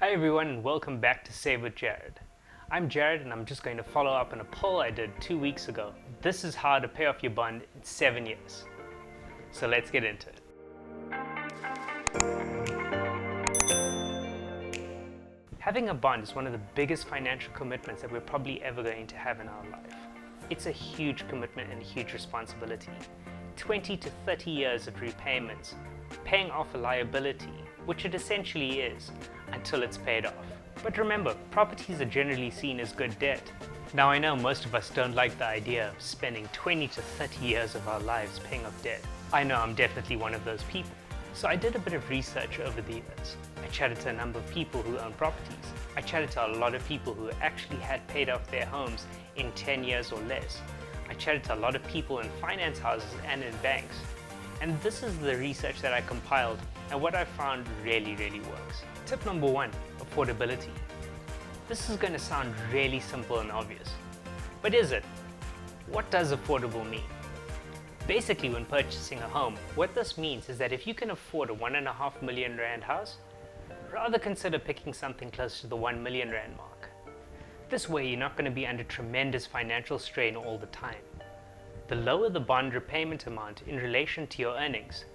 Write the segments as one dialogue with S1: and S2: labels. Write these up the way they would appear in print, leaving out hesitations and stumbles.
S1: Hi everyone and welcome back to Save with Jared. I'm Jared and I'm just going to follow up on a poll I did 2 weeks ago. This is how to pay off your bond in 7 years. So let's get into it. Having a bond is one of the biggest financial commitments that we're probably ever going to have in our life. It's a huge commitment and a huge responsibility. 20 to 30 years of repayments, paying off a liability, which it essentially is, until it's paid off. But remember, properties are generally seen as good debt. Now I know most of us don't like the idea of spending 20 to 30 years of our lives paying off debt. I know I'm definitely one of those people. So I did a bit of research over the years. I chatted to a number of people who own properties. I chatted to a lot of people who actually had paid off their homes in 10 years or less. I chatted to a lot of people in finance houses and in banks. And this is the research that I compiled and what I found really works. Tip number 1, affordability. This is going to sound really simple and obvious. But is it? What does affordable mean? Basically, when purchasing a home, what this means is that if you can afford a R1.5 million house, rather consider picking something close to the R1 million mark. This way, you're not going to be under tremendous financial strain all the time. The lower the bond repayment amount in relation to your earnings,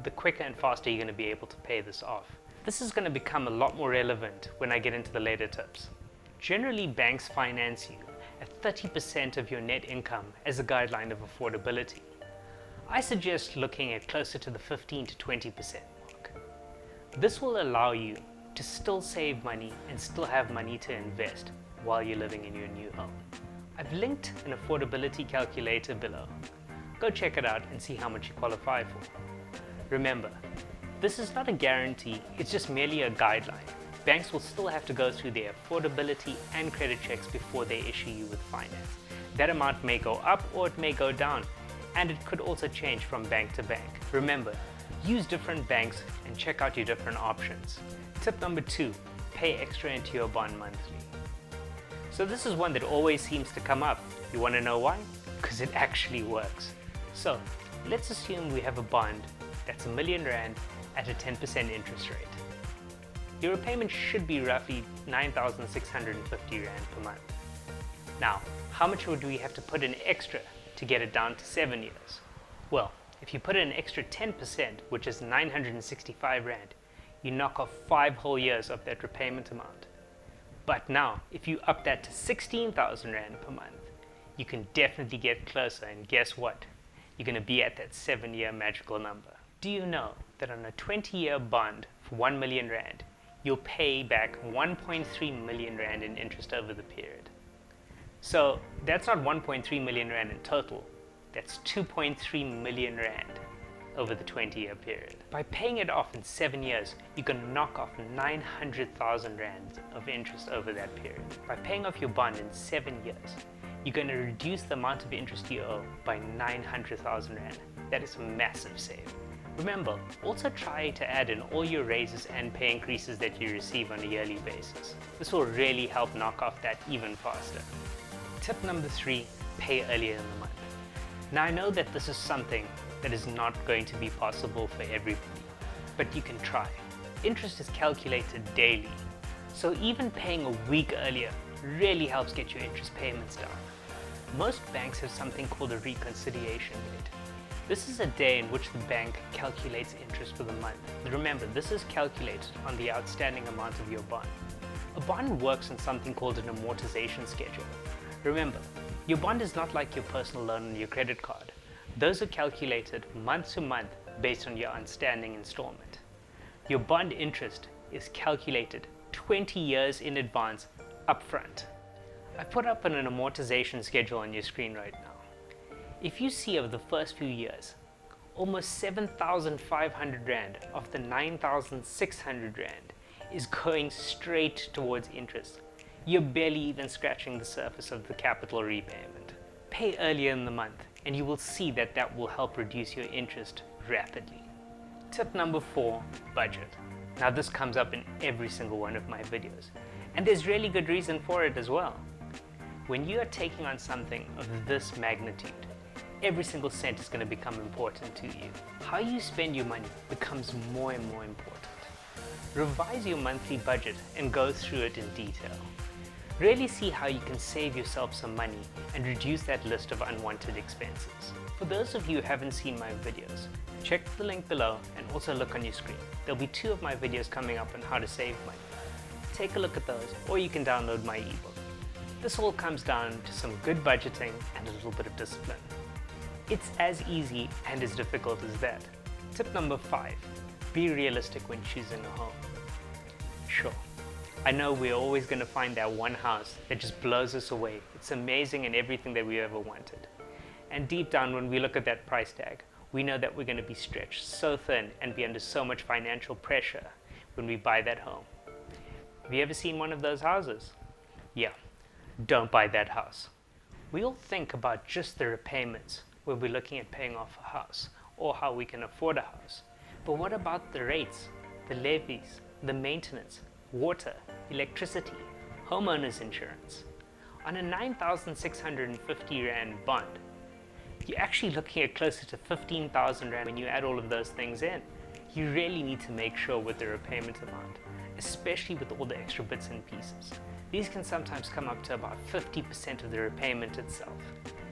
S1: the quicker and faster you're going to be able to pay this off. This is going to become a lot more relevant when I get into the later tips. Generally, banks finance you at 30% of your net income as a guideline of affordability. I suggest looking at closer to the 15 to 20% mark. This will allow you to still save money and still have money to invest while you're living in your new home. I've linked an affordability calculator below. Go check it out and see how much you qualify for. Remember, this is not a guarantee, it's just merely a guideline. Banks will still have to go through their affordability and credit checks before they issue you with finance. That amount may go up or it may go down, and it could also change from bank to bank. Remember, use different banks and check out your different options. Tip number 2, pay extra into your bond monthly. So this is one that always seems to come up. You want to know why? Because it actually works. So let's assume we have a bond that's R1 million at a 10% interest rate. Your repayment should be roughly 9,650 Rand per month. Now, how much would we have to put in extra to get it down to 7 years? Well, if you put in an extra 10%, which is 965 Rand, you knock off 5 whole years of that repayment amount. But now, if you up that to 16,000 Rand per month, you can definitely get closer, and guess what? You're going to be at that 7-year magical number. Do you know that on a 20-year bond for R1 million, you'll pay back 1.3 million Rand in interest over the period? So that's not 1.3 million Rand in total, that's 2.3 million Rand over the 20-year period. By paying it off in 7 years, you can knock off 900,000 Rand of interest over that period. By paying off your bond in 7 years, you're going to reduce the amount of interest you owe by 900,000 Rand. That is a massive save. Remember, also try to add in all your raises and pay increases that you receive on a yearly basis. This will really help knock off that even faster. Tip number 3, pay earlier in the month. Now I know that this is something that is not going to be possible for everybody, but you can try. Interest is calculated daily, so even paying a week earlier really helps get your interest payments down. Most banks have something called a reconciliation date. This is a day in which the bank calculates interest for the month. Remember, this is calculated on the outstanding amount of your bond. A bond works on something called an amortization schedule. Remember, your bond is not like your personal loan and your credit card. Those are calculated month to month based on your outstanding installment. Your bond interest is calculated 20 years in advance upfront. I've put up an amortization schedule on your screen right now. If you see over the first few years, almost 7,500 Rand of the 9,600 Rand is going straight towards interest. You're barely even scratching the surface of the capital repayment. Pay earlier in the month and you will see that that will help reduce your interest rapidly. Tip number 4, budget. Now this comes up in every single one of my videos, and there's really good reason for it as well. When you are taking on something of this magnitude, every single cent is going to become important to you. How you spend your money becomes more and more important. Revise your monthly budget and go through it in detail. Really see how you can save yourself some money and reduce that list of unwanted expenses. For those of you who haven't seen my videos, check the link below and also look on your screen. There'll be 2 of my videos coming up on how to save money. Take a look at those, or you can download my ebook. This all comes down to some good budgeting and a little bit of discipline. It's as easy and as difficult as that. Tip number 5, be realistic when choosing a home. Sure, I know we're always going to find that one house that just blows us away. It's amazing and everything that we ever wanted. And deep down, when we look at that price tag, we know that we're going to be stretched so thin and be under so much financial pressure when we buy that home. Have you ever seen one of those houses? Yeah, don't buy that house. We all think about just the repayments when we're looking at paying off a house or how we can afford a house. But what about the rates, the levies, the maintenance, water, electricity, homeowners insurance? On a 9,650 Rand bond, you're actually looking at closer to 15,000 Rand when you add all of those things in. You really need to make sure with the repayment amount, especially with all the extra bits and pieces. These can sometimes come up to about 50% of the repayment itself.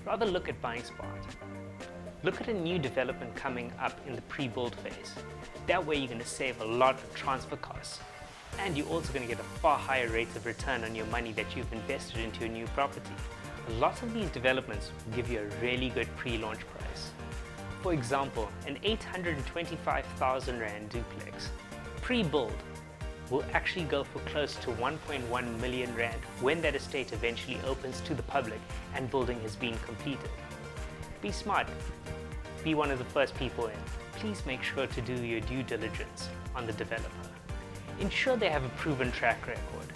S1: Rather look at buying smart. Look at a new development coming up in the pre-build phase. That way you're going to save a lot of transfer costs, and you're also going to get a far higher rate of return on your money that you've invested into a new property. A lot of these developments will give you a really good pre-launch price. For example, an 825,000 Rand duplex pre-build will actually go for close to 1.1 million Rand when that estate eventually opens to the public and building has been completed. Be smart. Be one of the first people in. Please make sure to do your due diligence on the developer. Ensure they have a proven track record.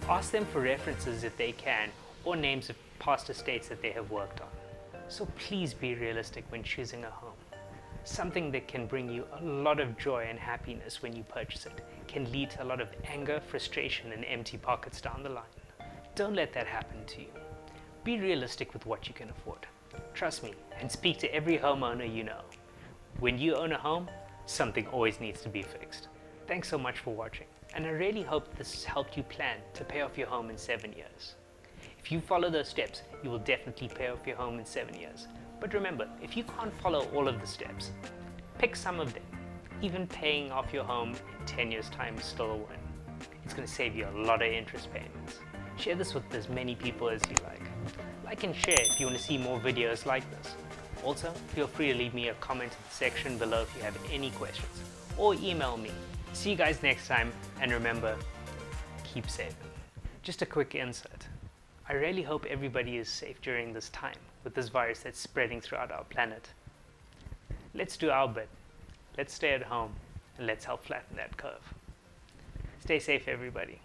S1: Ask them for references if they can, or names of past estates that they have worked on. So please be realistic when choosing a home. Something that can bring you a lot of joy and happiness when you purchase it can lead to a lot of anger, frustration, and empty pockets down the line. Don't let that happen to you. Be realistic with what you can afford. Trust me, and speak to every homeowner you know. When you own a home, something always needs to be fixed. Thanks so much for watching, and I really hope this has helped you plan to pay off your home in 7 years. If you follow those steps, you will definitely pay off your home in 7 years. But remember, if you can't follow all of the steps, pick some of them. Even paying off your home in 10 years' time is still a win. It's going to save you a lot of interest payments. Share this with as many people as you like. Like and share if you want to see more videos like this. Also, feel free to leave me a comment in the section below if you have any questions, or email me. See you guys next time, and remember, keep saving. Just a quick insert. I really hope everybody is safe during this time with this virus that's spreading throughout our planet. Let's do our bit. Let's stay at home, and let's help flatten that curve. Stay safe, everybody.